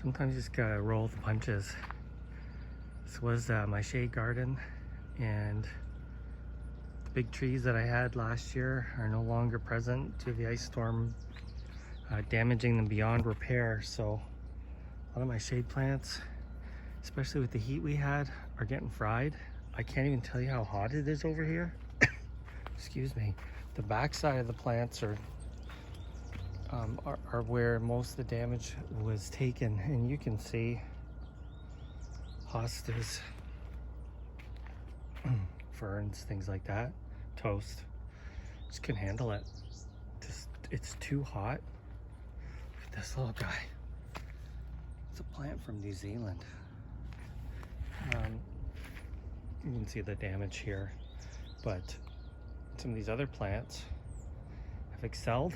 Sometimes you just gotta roll the punches. This was my shade garden, and the big trees that I had last year are no longer present due to the ice storm damaging them beyond repair. So a lot of my shade plants, especially with the heat we had, are getting fried. I can't even tell you how hot it is over here. Excuse me. The back side of the plants are where most of the damage was taken, and you can see hostas, ferns, things like that, toast. Just couldn't handle it. It's too hot. Look at this little guy. It's a plant from New Zealand. You can see the damage here, but some of these other plants have excelled.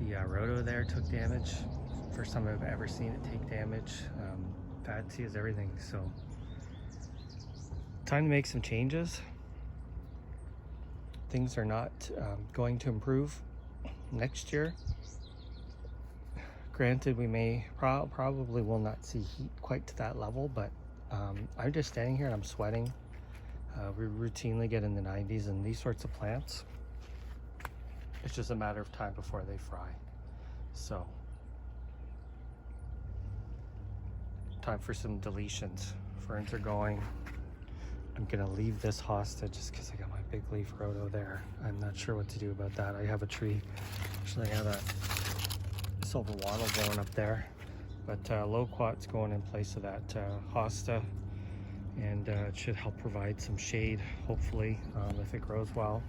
The rhodo there took damage. First time I've ever seen it take damage. Fatsia is everything. So time to make some changes. Things are not going to improve next year. Granted, we may probably will not see heat quite to that level, but I'm just standing here and I'm sweating. We routinely get in the 90s in these sorts of plants. It's just a matter of time before they fry. So, time for some deletions. Ferns are going. I'm gonna leave this hosta just because I got my big leaf rhodo there. I'm not sure what to do about that. I have a tree. Actually, I have a silver wattle growing up there, but loquat's going in place of that hosta, and it should help provide some shade, hopefully, if it grows well.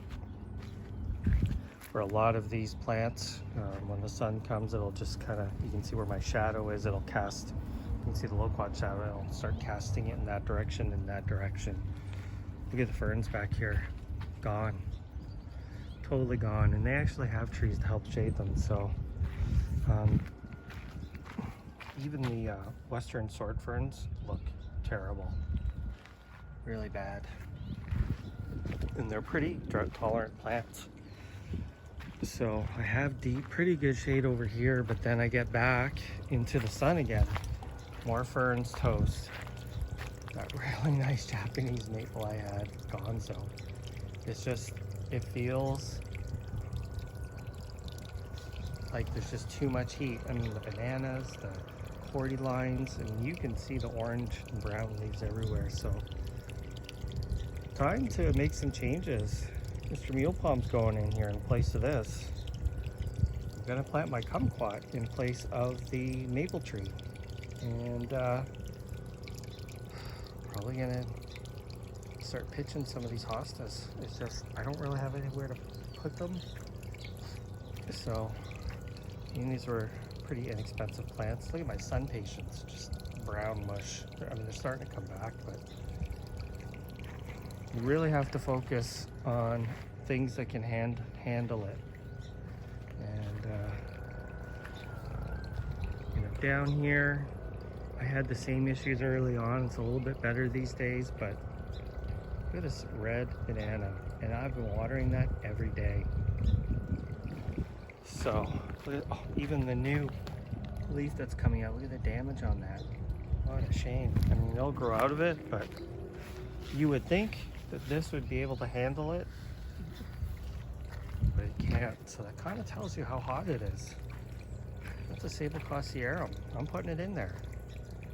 For a lot of these plants, when the sun comes, it'll just kind of, you can see where my shadow is, it'll cast, you can see the loquat shadow, it'll start casting it in that direction, Look at the ferns back here, gone, totally gone. And they actually have trees to help shade them. So even the western sword ferns look terrible, really bad. And they're pretty drought tolerant plants. So I have pretty good shade over here, but then I get back into the sun again. More ferns, toast. That really nice Japanese maple I had, gonzo. It's just, it feels like there's just too much heat. I mean, the bananas, the cordylines, and you can see the orange and brown leaves everywhere. So time to make some changes. Mr. Mule Palm's going in here in place of this. I'm gonna plant my kumquat in place of the maple tree. And probably gonna start pitching some of these hostas. It's just, I don't really have anywhere to put them. So, and these were pretty inexpensive plants. Look at my sun patience, just brown mush. I mean, they're starting to come back, but you really have to focus on things that can handle it. And you know, down here, I had the same issues early on. It's a little bit better these days, but look at this red banana, and I've been watering that every day. So look at, even the new leaf that's coming out. Look at the damage on that. What a shame. I mean, they'll grow out of it, but you would think that this would be able to handle it, but it can't. So that kind of tells you how hot it is. That's a Sable Cossierum. I'm putting it in there.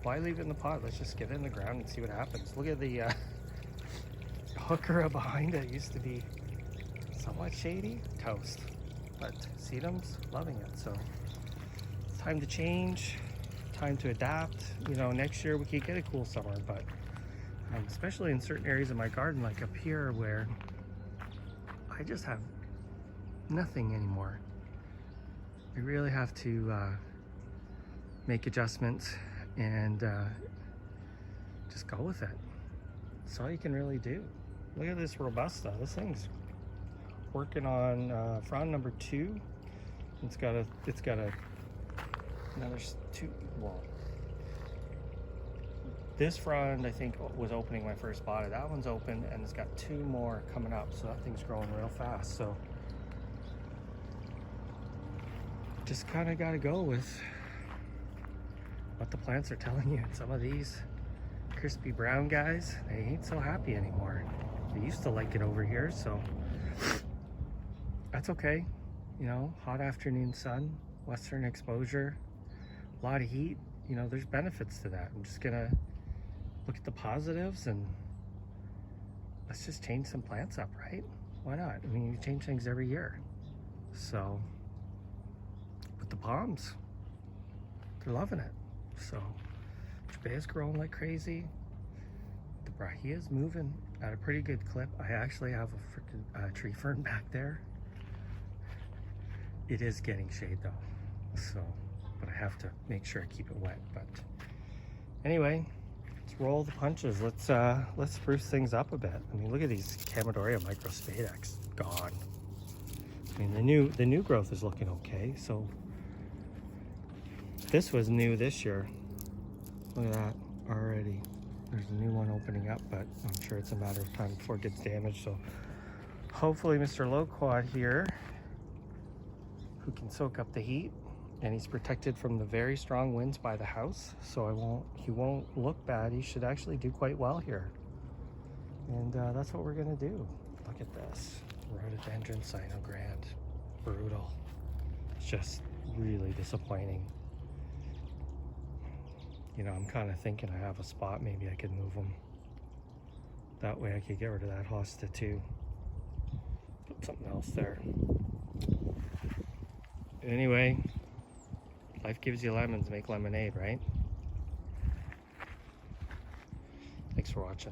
Why leave it in the pot? Let's just get it in the ground and see what happens. Look at the hooker behind it. Used to be somewhat shady. Toast. But sedum's loving it. So it's time to change, time to adapt. You know, next year we could get a cool summer, but especially in certain areas of my garden, like up here where I just have nothing anymore. We really have to make adjustments and just go with it. That's all you can really do. Look at this Robusta. This thing's working on frond number 2. It's got another 2. Well, this frond I think was opening when I first bought it. That one's open, and it's got 2 more coming up. So that thing's growing real fast. So just kind of got to go with what the plants are telling you. And some of these crispy brown guys, they ain't so happy anymore. They used to like it over here, so that's okay. You know, hot afternoon sun, western exposure, a lot of heat. You know, there's benefits to that. I'm just gonna look at the positives and let's just change some plants up, right? Why not? I mean, you change things every year. So, but the palms, they're loving it. So, Jabea's growing like crazy. The brahia's moving at a pretty good clip. I actually have a freaking tree fern back there. It is getting shade though, so, but I have to make sure I keep it wet. But anyway, let's roll the punches. Let's spruce things up a bit. I mean, look at these Chamaedorea microspadex gone. I mean, the new growth is looking okay. So this was new this year. Look at that already. There's a new one opening up, but I'm sure it's a matter of time before it gets damaged. So hopefully Mr. Loquat here, who can soak up the heat, and he's protected from the very strong winds by the house, so he won't look bad. He should actually do quite well here. And that's what we're gonna do. Look at this. Rhododendron Sinogrand. Brutal. It's just really disappointing. You know, I'm kind of thinking I have a spot, maybe I could move them. That way I could get rid of that hosta too. Put something else there. Anyway, life gives you lemons, make lemonade, right? Thanks for watching.